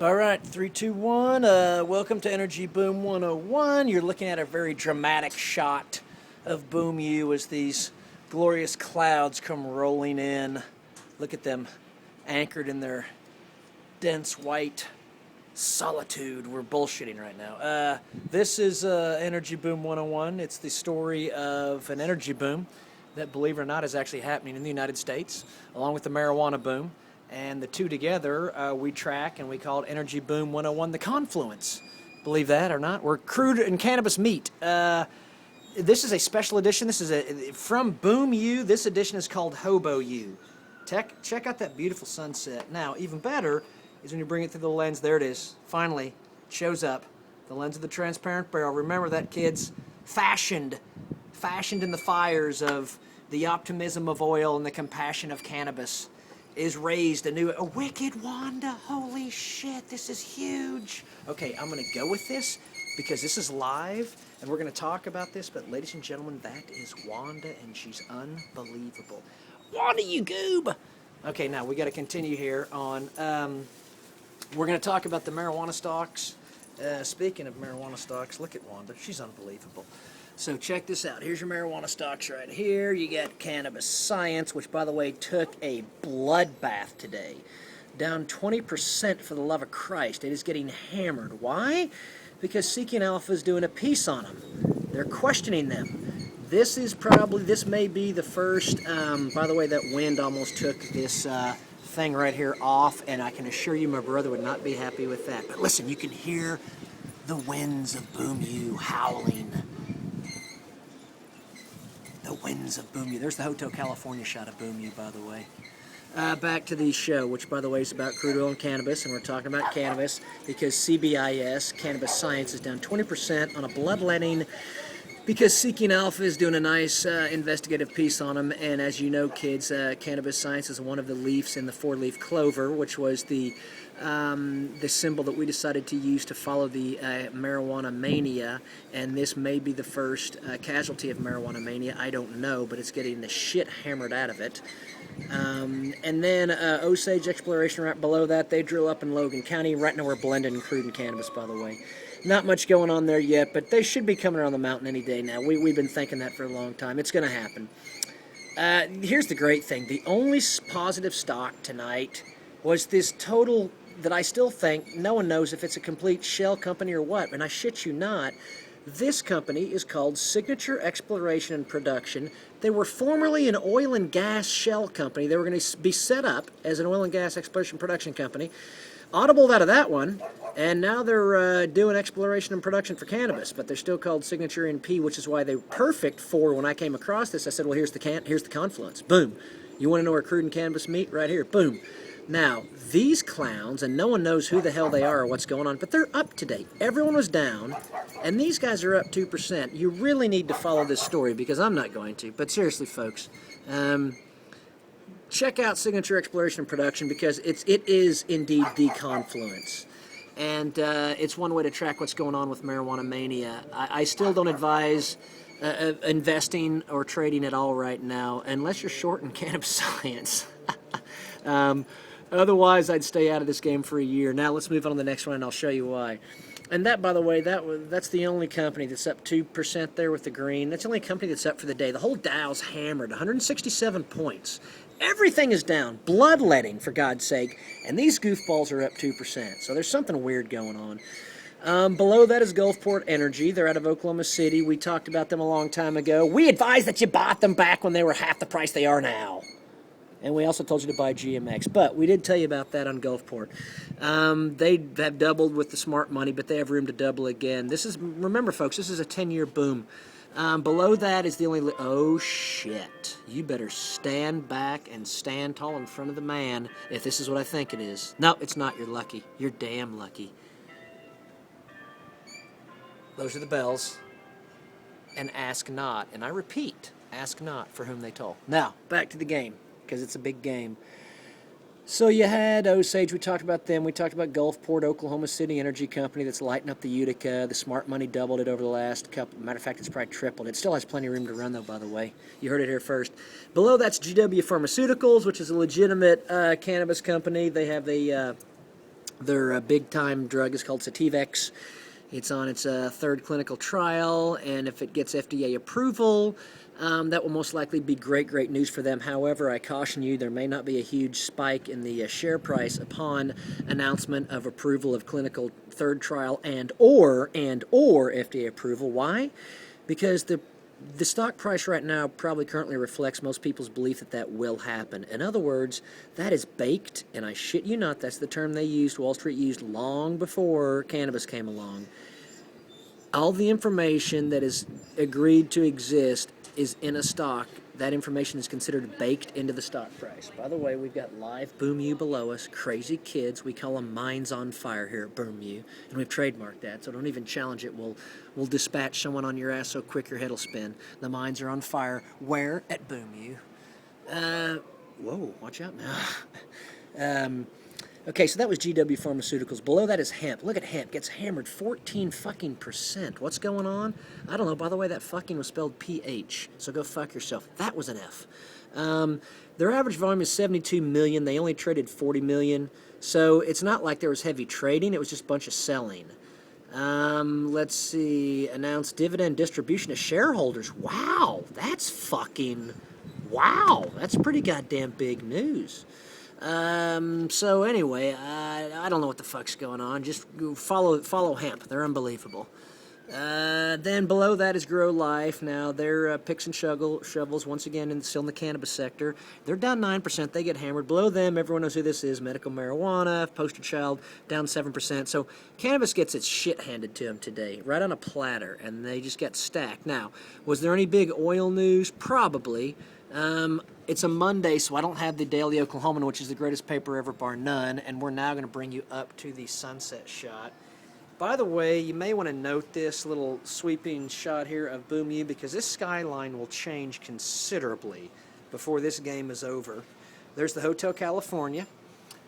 All right, 3, 2, 1. Welcome to Energy Boom 101. You're looking at a very dramatic shot of Boom U as these glorious clouds come rolling in. Look at them anchored in their dense white solitude. We're bullshitting right now. This is Energy Boom 101. It's the story of an energy boom that, believe it or not, is actually happening in the United States, along with the marijuana boom. And the two together, we track and we call it Energy Boom 101, the confluence. Believe that or not, where crude and cannabis meet. This is a special edition. This is from Boom U. This edition is called Hobo U. Check out that beautiful sunset. Now, even better is when you bring it through the lens. There it is. Finally, it shows up. The lens of the transparent barrel. Remember that, kids. Fashioned in the fires of the optimism of oil and the compassion of cannabis, is raised a wicked Wanda. Holy shit, this is huge. Okay, I'm going to go with this because this is live and we're going to talk about this. But ladies and gentlemen, that is Wanda and she's unbelievable. Wanda, you goob. Okay, now we got to continue here on. We're going to talk about the marijuana stocks. Speaking of marijuana stocks, look at Wanda. She's unbelievable. So check this out. Here's your marijuana stocks right here. You got Cannabis Science, which, by the way, took a bloodbath today. Down 20% for the love of Christ. It is getting hammered. Why? Because Seeking Alpha is doing a piece on them. They're questioning them. This may be the first, by the way, that wind almost took this thing right here off, and I can assure you my brother would not be happy with that. But listen, you can hear the winds of Boom U howling. The winds of Boom U. There's the Hotel California shot of Boom U, by the way. Back to the show, which, by the way, is about crude oil and cannabis, and we're talking about cannabis because CBIS, Cannabis Science, is down 20% on a bloodletting because Seeking Alpha is doing a nice investigative piece on them. And as you know, kids, Cannabis Science is one of the leaves in the four-leaf clover, which was the symbol that we decided to use to follow the marijuana mania, and this may be the first casualty of marijuana mania. I don't know, but it's getting the shit hammered out of it. And then Osage Exploration right below that. They drill up in Logan County, right now we're blending crude and cannabis, by the way. Not much going on there yet, but they should be coming around the mountain any day now. We've been thinking that for a long time. It's going to happen. Here's the great thing. The only positive stock tonight was this total that I still think no one knows if it's a complete shell company or what, and I shit you not. This company is called Signature Exploration and Production. They were formerly an oil and gas shell company. They were going to be set up as an oil and gas exploration production company. Audibled out of that one, and now they're doing exploration and production for cannabis, but they're still called Signature NP, which is why they're perfect for when I came across this. I said, well, here's the confluence. Boom. You want to know where crude and cannabis meet? Right here. Boom. Now, these clowns, and no one knows who the hell they are or what's going on, but they're up to date. Everyone was down, and these guys are up 2%. You really need to follow this story because I'm not going to. But seriously, folks, check out Signature Exploration and Production because it is indeed the confluence. And it's one way to track what's going on with marijuana mania. I still don't advise investing or trading at all right now unless you're short in Cannabis Science. Otherwise, I'd stay out of this game for a year. Now let's move on to the next one, and I'll show you why. And that, by the way, that's the only company that's up 2% there with the green. That's the only company that's up for the day. The whole Dow's hammered, 167 points. Everything is down. Bloodletting, for God's sake. And these goofballs are up 2%. So there's something weird going on. Below that is Gulfport Energy. They're out of Oklahoma City. We talked about them a long time ago. We advised that you bought them back when they were half the price they are now. And we also told you to buy GMX. But we did tell you about that on Gulfport. They have doubled with the smart money, but they have room to double again. Remember, folks, this is a 10-year boom. Below that is the only... Oh, shit. You better stand back and stand tall in front of the man if this is what I think it is. No, it's not. You're lucky. You're damn lucky. Those are the bells. And ask not. And I repeat, ask not for whom they toll. Now, back to the game, because it's a big game. So you had Osage, we talked about them. We talked about Gulfport, Oklahoma City Energy Company that's lighting up the Utica. The smart money doubled it over the last couple. Matter of fact, it's probably tripled. It still has plenty of room to run, though, by the way. You heard it here first. Below that's GW Pharmaceuticals, which is a legitimate cannabis company. They have Their big-time drug is called Sativex. It's on its third clinical trial, and if it gets FDA approval, that will most likely be great news for them. However, I caution you, there may not be a huge spike in the share price upon announcement of approval of clinical third trial and/or FDA approval. Why? Because the stock price right now probably currently reflects most people's belief that that will happen. In other words, that is baked, and I shit you not, that's the term they used, Wall Street used long before cannabis came along. All the information that is agreed to exist is in a stock. That information is considered baked into the stock price. By the way, we've got live Boom U below us, crazy kids. We call them minds on fire here at Boom U, and we've trademarked that, so don't even challenge it. We'll dispatch someone on your ass so quick your head'll spin. The minds are on fire. Where? At Boom U. Whoa, watch out now. Okay, so that was GW Pharmaceuticals. Below that is hemp. Look at hemp. Gets hammered 14%. What's going on? I don't know. By the way, that fucking was spelled PH. So go fuck yourself. That was an F. Their average volume is 72 million. They only traded 40 million. So it's not like there was heavy trading. It was just a bunch of selling. Let's see. Announced dividend distribution to shareholders. Wow. That's pretty goddamn big news. So anyway, I don't know what the fuck's going on. Just follow hemp. They're unbelievable. Then below that is Grow Life. Now they're picks and shovels once again still in the cannabis sector. They're down 9%. They get hammered. Below them, everyone knows who this is. Medical marijuana, poster child, down 7%. So cannabis gets its shit handed to them today, right on a platter, and they just get stacked. Now, was there any big oil news? Probably. It's a Monday, so I don't have the Daily Oklahoman, which is the greatest paper ever, bar none, and we're now going to bring you up to the sunset shot. By the way, you may want to note this little sweeping shot here of Boom U, because this skyline will change considerably before this game is over. There's the Hotel California.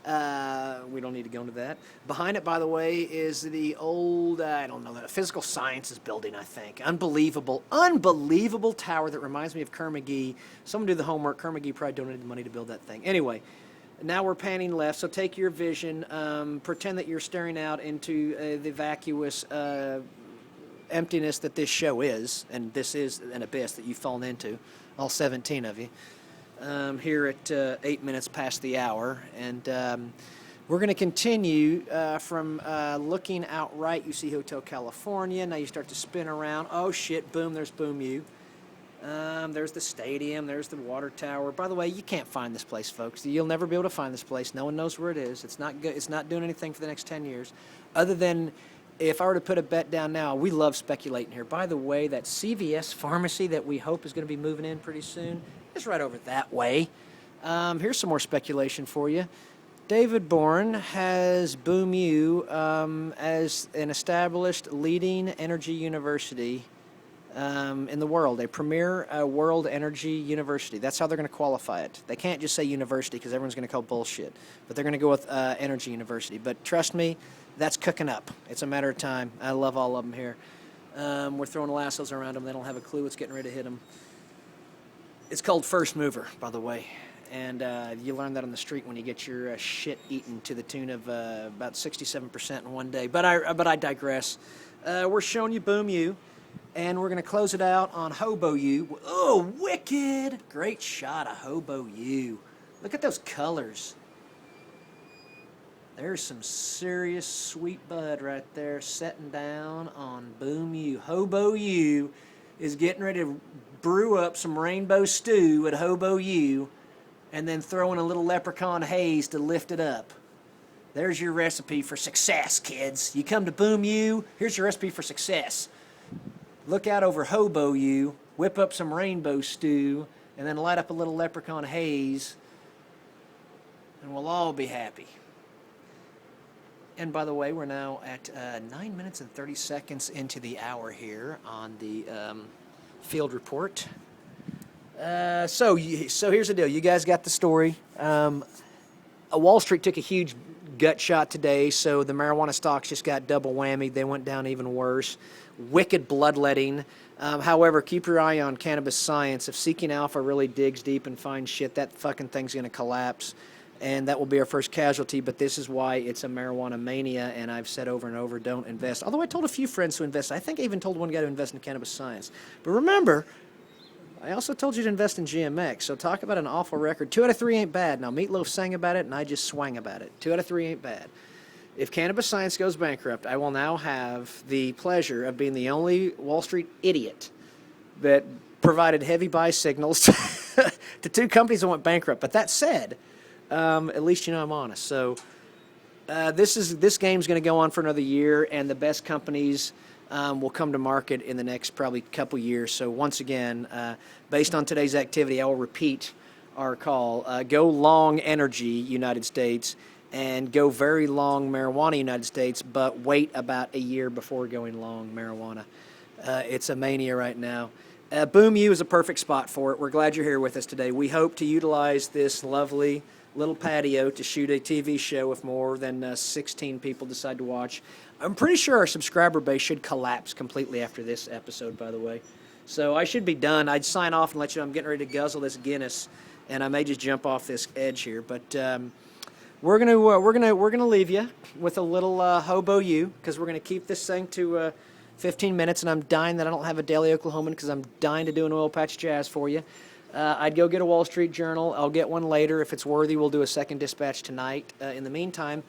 We don't need to go into that. Behind it, by the way, is the old, physical sciences building, I think. Unbelievable tower that reminds me of Kerr-McGee. Someone do the homework. Kerr-McGee probably donated money to build that thing. Anyway, now we're panning left, so take your vision. Pretend that you're staring out into the vacuous emptiness that this show is, and this is an abyss that you've fallen into, all 17 of you. Here at 8 minutes past the hour, and we're going to continue from looking out right. You see Hotel California. Now you start to spin around. Oh shit! Boom! There's Boom U. There's the stadium. There's the water tower. By the way, you can't find this place, folks. You'll never be able to find this place. No one knows where it is. It's not good. It's not doing anything for the next 10 years, other than if I were to put a bet down now. We love speculating here. By the way, that CVS pharmacy that we hope is going to be moving in pretty soon. It's right over that way. Here's some more speculation for you. David Bourne has Boom U as an established leading energy university in the world, a premier world energy university. That's how they're going to qualify it. They can't just say university because everyone's going to call bullshit, but they're going to go with energy university. But trust me, that's cooking up. It's a matter of time. I love all of them here. We're throwing lassos around them. They don't have a clue what's getting ready to hit them. It's called First Mover, by the way, and you learn that on the street when you get your shit eaten to the tune of about 67% in one day. But I digress. We're showing you Boom U, and we're going to close it out on Hobo U. Oh, wicked! Great shot of Hobo U. Look at those colors. There's some serious sweet bud right there setting down on Boom U. Hobo U is getting ready to brew up some rainbow stew at Hobo U and then throw in a little leprechaun haze to lift it up. There's your recipe for success, kids. You come to Boom U, here's your recipe for success. Look out over Hobo U, whip up some rainbow stew, and then light up a little leprechaun haze, and we'll all be happy. And by the way, we're now at 9 minutes and 30 seconds into the hour here on the field report. So here's the deal. You guys got the story. Wall Street took a huge gut shot today, so the marijuana stocks just got double whammy. They went down even worse. Wicked bloodletting. However, keep your eye on cannabis science. If Seeking Alpha really digs deep and finds shit, that fucking thing's going to collapse. and that will be our first casualty, but this is why it's a marijuana mania, and I've said over and over, don't invest. Although I told a few friends to invest. I think I even told one guy to invest in cannabis science. But remember, I also told you to invest in GMX, so talk about an awful record. 2 out of 3 ain't bad. Now, Meatloaf sang about it, and I just swang about it. 2 out of 3 ain't bad. If Cannabis Science goes bankrupt, I will now have the pleasure of being the only Wall Street idiot that provided heavy buy signals to 2 companies that went bankrupt. But that said, at least you know I'm honest. So this game's going to go on for another year, and the best companies will come to market in the next probably couple years. So once again, based on today's activity, I will repeat our call. Go long energy, United States, and go very long marijuana, United States, but wait about a year before going long marijuana. It's a mania right now. Boom U is a perfect spot for it. We're glad you're here with us today. We hope to utilize this lovely little patio to shoot a TV show if more than 16 people decide to watch. I'm pretty sure our subscriber base should collapse completely after this episode, by the way. So I should be done. I'd sign off and let you know I'm getting ready to guzzle this Guinness, and I may just jump off this edge here. But we're gonna leave you with a little Hobo U, because we're gonna keep this thing to 15 minutes, and I'm dying that I don't have a Daily Oklahoman, because I'm dying to do an oil patch jazz for you. I'd go get a Wall Street Journal. I'll get one later. If it's worthy, we'll do a second dispatch tonight. In the meantime,